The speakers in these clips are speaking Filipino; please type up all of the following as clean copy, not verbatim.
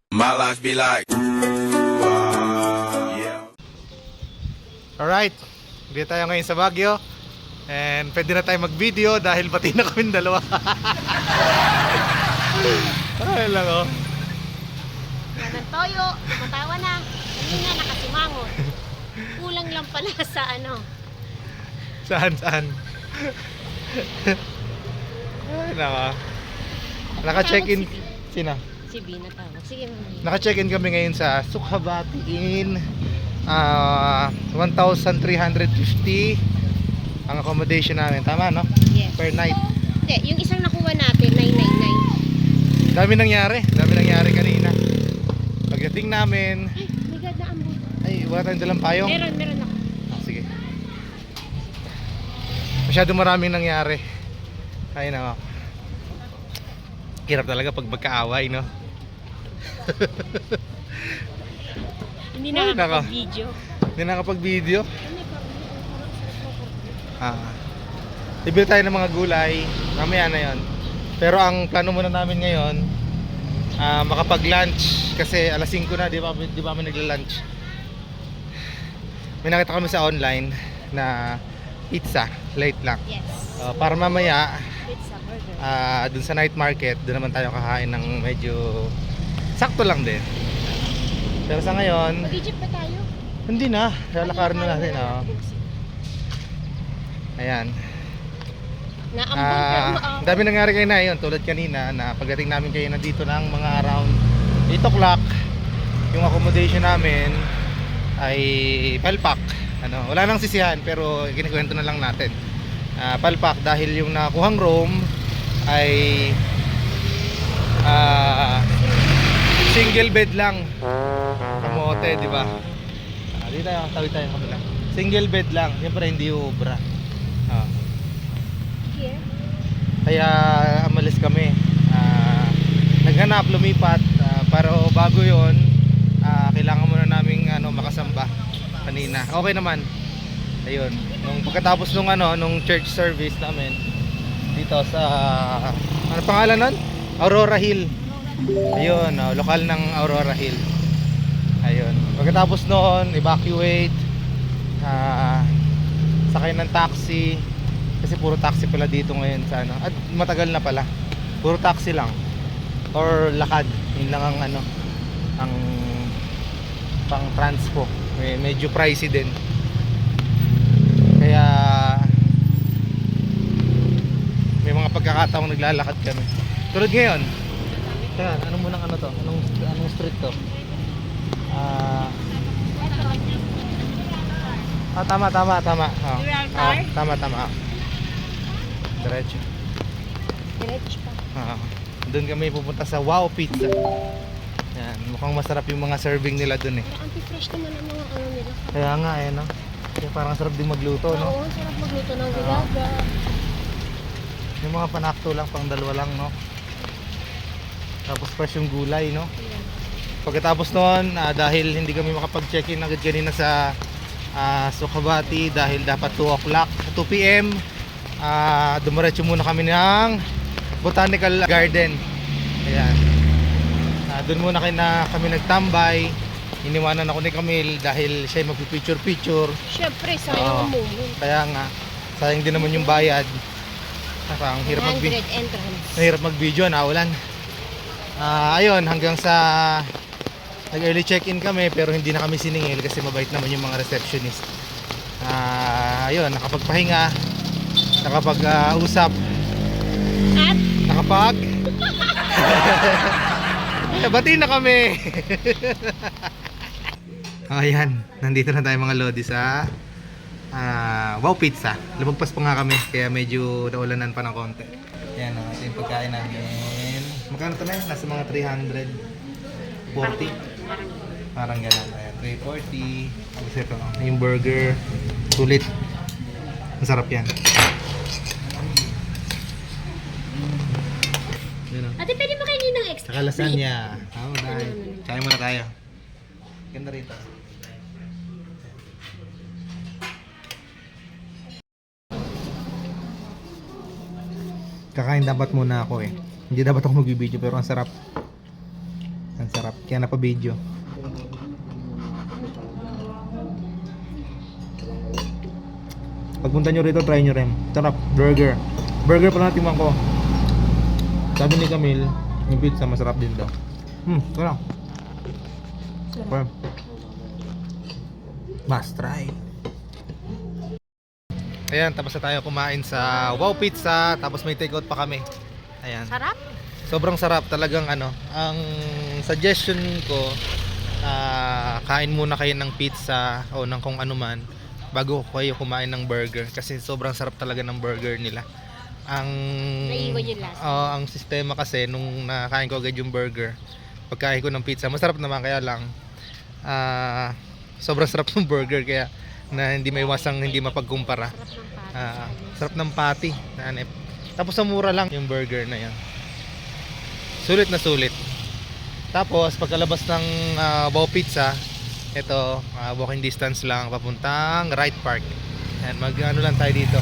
My life be like, yeah. Alright, dito tayo ngayon sa Baguio. And pwede na tayo mag-video dahil pati na kami dalawa. Ay lang oh. Yan ang toyo, tumatawa na. Kanina nakasimangon. Kulang lang pala sa ano. Saan? Ay naka. Naka-check-in. Sina? Si B na tawag. Sige mamaya. Naka-check-in kami ngayon sa Sukhabati Inn. 1,350 ang accommodation namin. Tama no? Yes. Per night. Hindi, yung isang nakuha natin, 999. Dami nangyari kanina. Pagdating namin, Ay, my God, naambon. ay wala tayong dalang payong. Meron ako. Sige. Masyado maraming nangyari. Ay nako. Hirap talaga pag magkaaway, no? Hindi Ay, na nako. video. Hindi nakapag-video. Bibili tayo ng mga gulay. Mamaya na yon. Pero ang plano muna namin ngayon, makapag-lunch. Kasi alas 5 na, di ba kami nagla-lunch? May nakita kami sa online na pizza, late lang. Yes. Para mamaya, Pizza, burger. dun sa night market, dun naman tayo kakain ng medyo sakto lang din. Pero sa ngayon, Mag-Egypt ba tayo? hindi na, lalakarin na natin. Ayan. Naambon pero Ang dami nangyari kayo na yun, tulad kanina na pagdating namin kayo na dito ng mga around 8 o'clock, yung accommodation namin ay palpak. Wala nang sisihan pero kinikwento na lang natin. Palpak dahil yung nakuhang room ay single bed lang. Kamote, di ba? Dito tayo, tawid tayo kabila. Single bed lang, siyempre hindi ubra. Here? Kaya amalis kami. Naghanap, lumipat. Pero bago yon, kailangan muna naming makasamba kanina. Okay naman. Ayun. Nung pagkatapos nung church service namin dito sa ano pangalan nun? Aurora Hill. Ayun, lokal ng Aurora Hill. Ayun. Pagkatapos noon, evacuate. Sakay ng taxi. Kasi puro taxi pala dito ngayon sa at matagal na pala. Puro taxi lang or lakad. Yun lang ang ang pang transpo. Medyo pricey din. Kaya may mga pagkakataong naglalakad kami. Tulad ngayon. Teka, anong street to? Tama. Tama. Diretso. Diretso pa. Doon kami pupunta sa Wow Pizza. Yan, mukhang masarap yung mga serving nila doon eh. Pero anti-fresh naman ang mga nila. Kaya nga no. Kaya parang sarap din magluto, no? Oo, sarap magluto ng vilaga. Yung mga panakto lang, pang dalawa lang, no? Tapos fresh yung gulay, no? Pagkatapos noon, dahil hindi kami makapag-check-in agad kanina sa Sukhabati dahil dapat 2 o'clock, 2 p.m. Dumiretso muna kami ng Botanical Garden. Ayan. Doon muna kami nagtambay. Iniwanan ako ni Camille dahil siya magpipicture-picture. Siyempre, sayang ang moment. Kaya nga, sayang din naman yung bayad. Ang hirap 100 entrance. Mahirap mag-video, ulan. Ayun, hanggang sa nag-early check-in kami pero hindi na kami siningil kasi mabait naman yung mga receptionist. Ayun, nakapagpahinga, nakapag-usap, At bati na kami. Ayan, nandito na tayo mga lodi sa Wow Pizza. Lumagpas pa nga kami kaya medyo naulanan pa ng konti. Ayan, ito yung pagkain namin. Magkano ito na? Nasa mga 340. Parang gano'n. Ayan, 340. Tapos ito, yung burger. Sulit. Masarap yan. Ate, pwede mo kainin ng extra? Saka lasagna. Dahil. Kain muna tayo. Ganda rito. Kakain dapat muna ako eh. Hindi dapat ako magbibideo pero ang sarap. Ang sarap. Kaya napabidyo. Pagpunta nyo rito, try nyo rin. Sarap. Burger. Burger pala natin ko. Sabi ni Camille, yung pizza masarap din daw. Sarap. Well, must try. Ayan, tapos na tayo kumain sa Wow Pizza. Tapos may take out pa kami. Ayan. Sarap. Sobrang sarap talagang ano. Ang suggestion ko, kain muna kayo ng pizza o ng kung ano man bago kayo kumain ng burger kasi sobrang sarap talaga ng burger nila. Ang Naiwan yung lasa. ang sistema kasi nung nakain ko agad yung burger, pagkain ko ng pizza, masarap naman kaya lang sobrang sarap ng burger kaya na hindi maiwasang hindi mapagkumpara. Sarap ng patty. Sarap ng patty, nanep. Tapos sa mura lang yung burger na yan. Sulit na sulit. Tapos pagkalabas ng Wow Pizza, ito walking distance lang papuntang Wright Park. And ano lang tayo dito,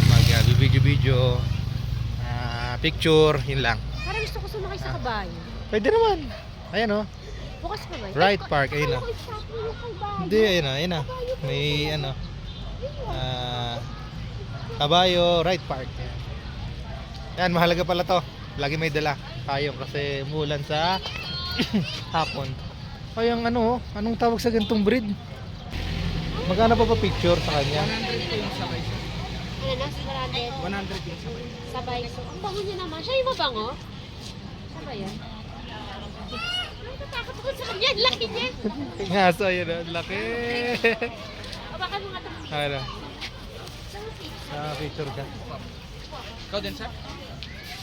video picture, yun lang. Parang gusto ko sumakay sa kabayo. Pwede naman. Ayan oh. Bukas pa ba? Wright Park, ayun oh. Hindi, ayun oh, ayun oh. May ano kabayo, Wright Park. Yan, mahalaga pala to. Lagi may dala payong kasi mulan sa hapon. Ay, ang ano, anong tawag sa ganitong breed? Magkano pa picture sa kanya? 100 po yung sabay siya. Ano na? 100. 100 yung sabay. Sabay. So, ang bango niya naman. Siya yung mabango? Sabay yan. Natatakot ako sa kanya. Ang laki niya. Ngaso, yun oh, laki. Abakan mo nga ito. Ano? Picture ka. Ikaw din, sir?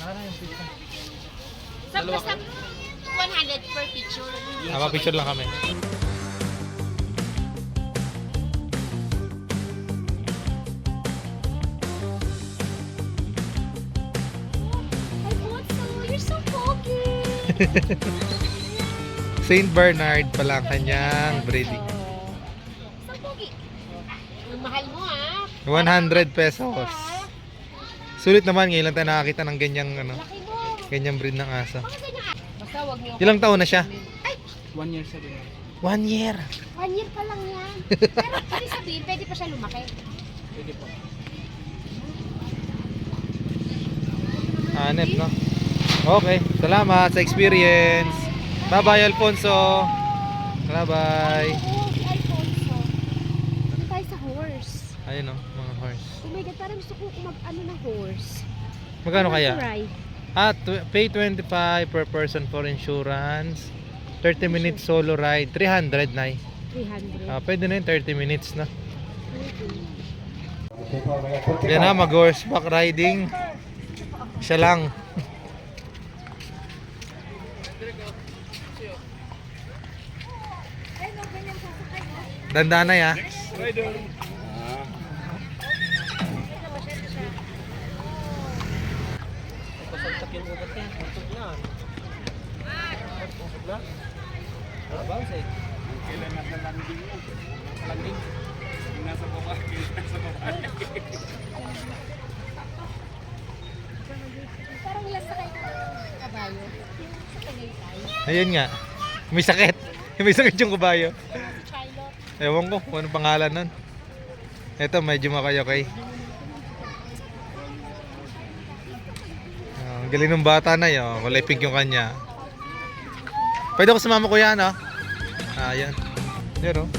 Ano yung picture? Sa basta 100 per picture. Picture lang kami. I want so. You're so pogi. Saint Bernard pala ang kanyang breeding. So pogi. Ang mahal mo ah. 100 pesos. Sulit naman, ngayon lang tayo nakakita ng ganyang ano, Laki mo. ganyang breed ng aso. Bakit ganyan ah? Basta wag niyo. Ilang taon na siya? 1 year sa din. 1 year. 1 year pa lang yan. Pero ibig sabihin, pwede pa siya lumaki. Pwede po. Hanep, no? Okay, salamat sa experience. Bye-bye, Alfonso. Bye-bye. Oo, si Alfonso. Ano tayo sa horse? Ayun, no, mga horse. Oh my God, parang gusto ko mag-ano ng horse. Magkano I want kaya? to ride. Pay 25 per person for insurance. 30 minutes solo ride. 300 na 300. pwede na yun, 30 minutes na. Yan na, mag-horseback riding. Siya lang. Dandaan na ya. Pasaltak yung ugat niya. Pasaltak yan. Pasaltak lang. Bounce eh. Kailan nasa landing mo? Landing? Nasa baba. Nasa baba. Parang lasa kayo ng kabayo. Sa Tagaytay. Ayun nga. May sakit. May sakit yung kabayo. Si Charlotte. Ewan ko kung anong pangalan nun. Ito medyo makayokay. Ang galing ng bata na yun. Kulay pink yung kanya. Pwede ako sumama ko yan, oh. Yan. Yan, oh.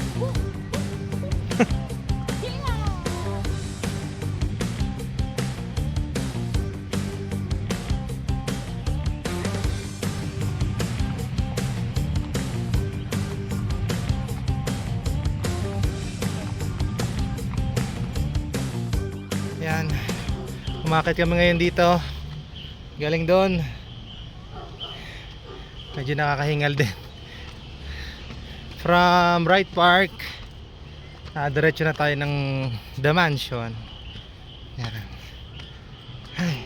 Yan. Umakit kami ngayon dito. Galing doon. Medyo nakakahingal din. From Wright Park, diretso na tayo ng The Mansion. Yan. Ay.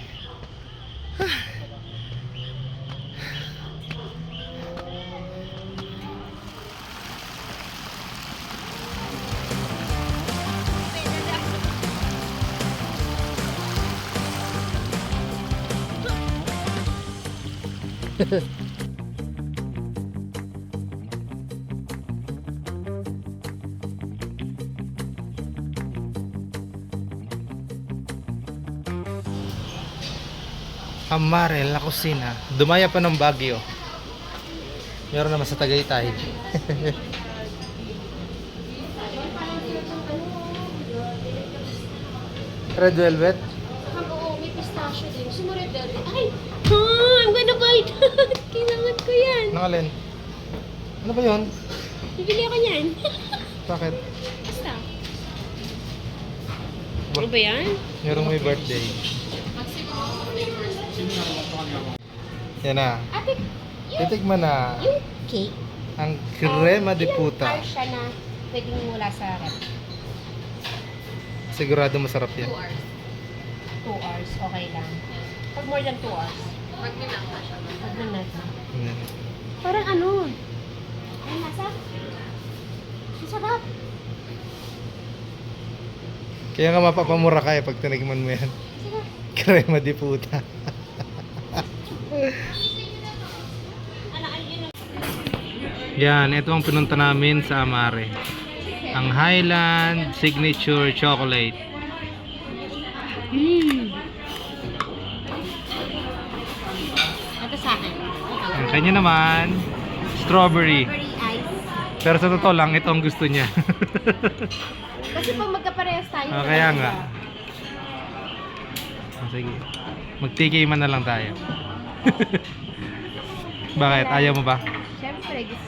Amare La Cocina. Dumaya pa ng Baguio. Meron naman sa Tagaytay. Red velvet. Oo, may pistachio din. Gusto mo red velvet? Ay! I'm gonna buy that! Kailangan ko yan. Nakalin. Ano ba yun? Bibili ako yan. Bakit? Basta. Ano ba yan? Merong may birthday. Yan na. Ate, Titikman na yung cake, ang crema de ilang puta. hours siya na pwedeng wala sa rep? Sigurado masarap yan. 2 hours. 2 hours, okay lang. Pag more than 2 hours. Pag minata siya. Pag minata. Yan. Parang ano? Ay, nasa? Masarap. Kaya nga mapapamura ka pag tinigman mo yan. Masarap. Crema de puta. Yan, ito ang pinunta namin sa Amare. Ang Highland Signature Chocolate. Ito sa akin. Ang kanya naman, strawberry. Strawberry ice. Pero sa totoo lang, ito ang gusto niya. Kasi pag magkaparehas tayo. Kaya nga. Sige. Mag-TK man na lang tayo. Bakit? Ayaw mo ba? Siyempre, gusto.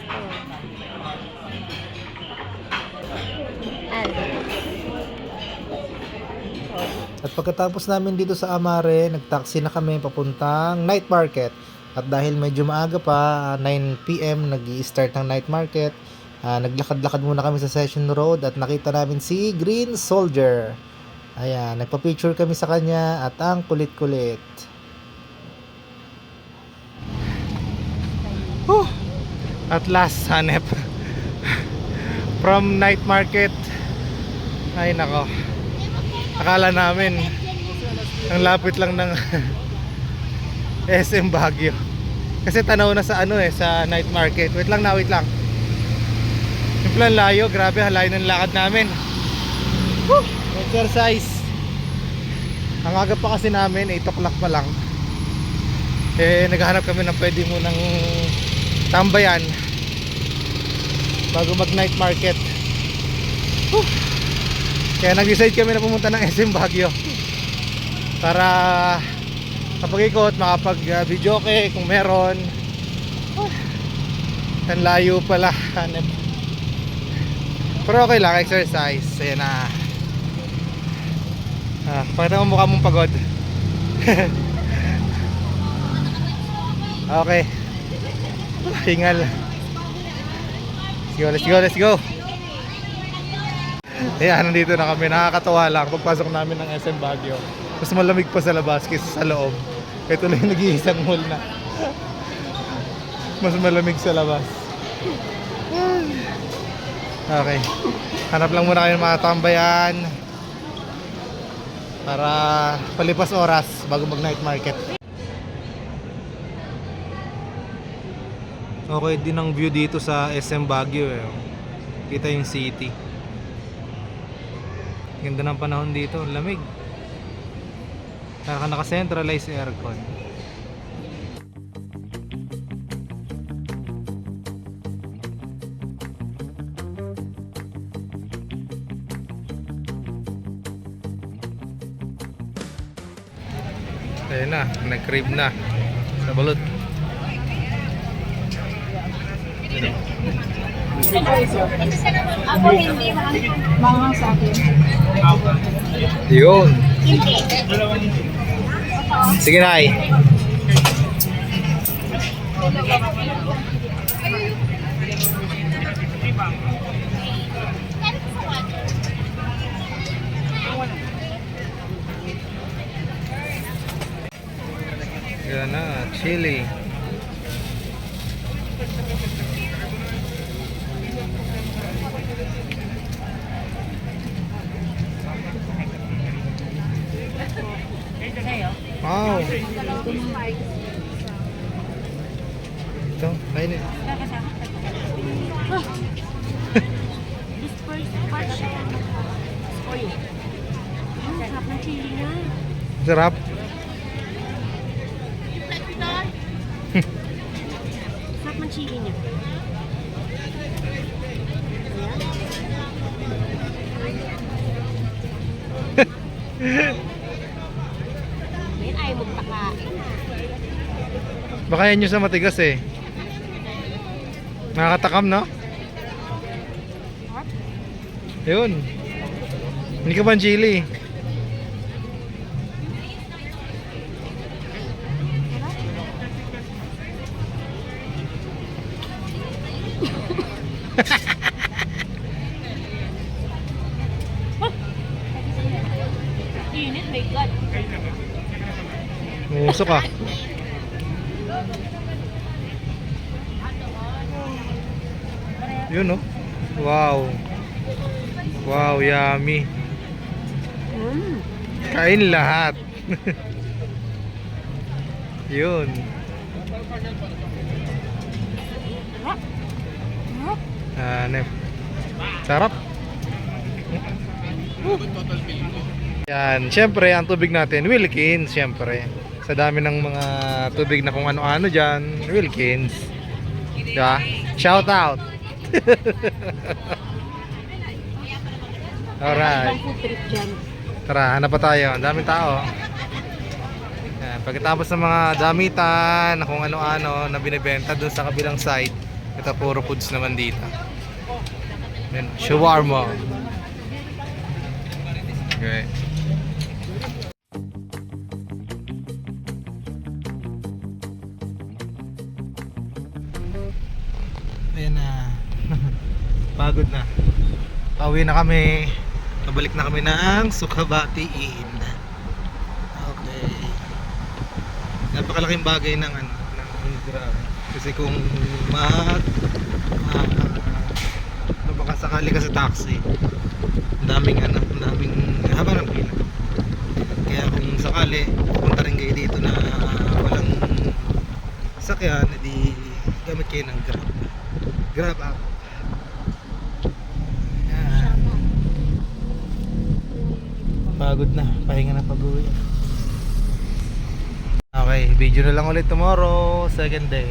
At pagkatapos namin dito sa Amare, nagtaxi na kami papuntang night market. At dahil medyo maaga pa, 9 PM nag-i-start ng night market, naglakad-lakad muna kami sa Session Road at nakita namin si Green Soldier. Ayan, nagpa-picture kami sa kanya at ang kulit-kulit. At last, hanep. From night market. Ay nako. Akala namin ang lapit lang ng SM Baguio. Kasi tanaw na sa sa night market. Wait lang. Yung plan layo, grabe halayo ng lakad namin. Woo! Exercise. Ang aga pa kasi namin, 8 o'clock pa lang. Naghahanap kami ng pwede munang tambayan bago mag night market. Woo! Kaya nag-decide kami na pumunta ng SM Baguio para kapag ikot makapag videoke kung meron. Ang layo pala. Pero okay lang, exercise. Ayan na. Pakita mo mukha mong pagod. Okay. Hingal. Let's go. Ayan, nandito na kami. Nakakatawa lang. Pagpasok namin ng SM Baguio, mas malamig pa sa labas kaysa sa loob. Ito lang yung nag-iisang mall na mas malamig sa labas. Okay. Hanap lang muna kayo ng mga tambayan para palipas oras bago mag night market. Okay din ang view dito sa SM Baguio eh. Kita yung city. Ganda ng panahon dito, lamig. Naka-centralized aircon. Ayun na, nag-crib na sa balot. Ako hindi, mga sa akin. Yun. Sige na ay. Yan na, chili. Wow. Ito, kainin. This first part siya. Oy. Ang sarap ng chili niya. Sarap. Yan ay magtakain. Baka yan yung sa matigas eh. Nakakatakam, no? Yun. Hindi ka ba ang chili? Init, my God. Umusok ka. Yun, no? Wow. Wow, yummy. Kain lahat. Yun. Nep. Sarap. Yan, syempre ang tubig natin, Wilkins, syempre. Sa dami ng mga tubig na kung ano-ano dyan, Wilkins. Diba? Shout out. Alright. Ibang food trip dyan. Tara, hanap pa tayo. Ang daming tao. Yan, pagkatapos ng mga damitan na kung ano-ano na binibenta doon sa kabilang side, ito puro foods naman dito. Yan, shawarma. Okay. Ayan na. Pagod na. Pauwi na kami. Pabalik na kami ng Sukabati Inn. Okay. Napakalaking bagay ng ng Grab. Kasi kung baka sakali ka sa taxi, ang daming haba ng pila. Kaya kung sakali punta rin kayo dito na walang sakyan, edi gamit kayo ng Grab. Grab app. Yan. Pagod na, pahinga na pag-uwi. Okay, video na lang ulit tomorrow, second day.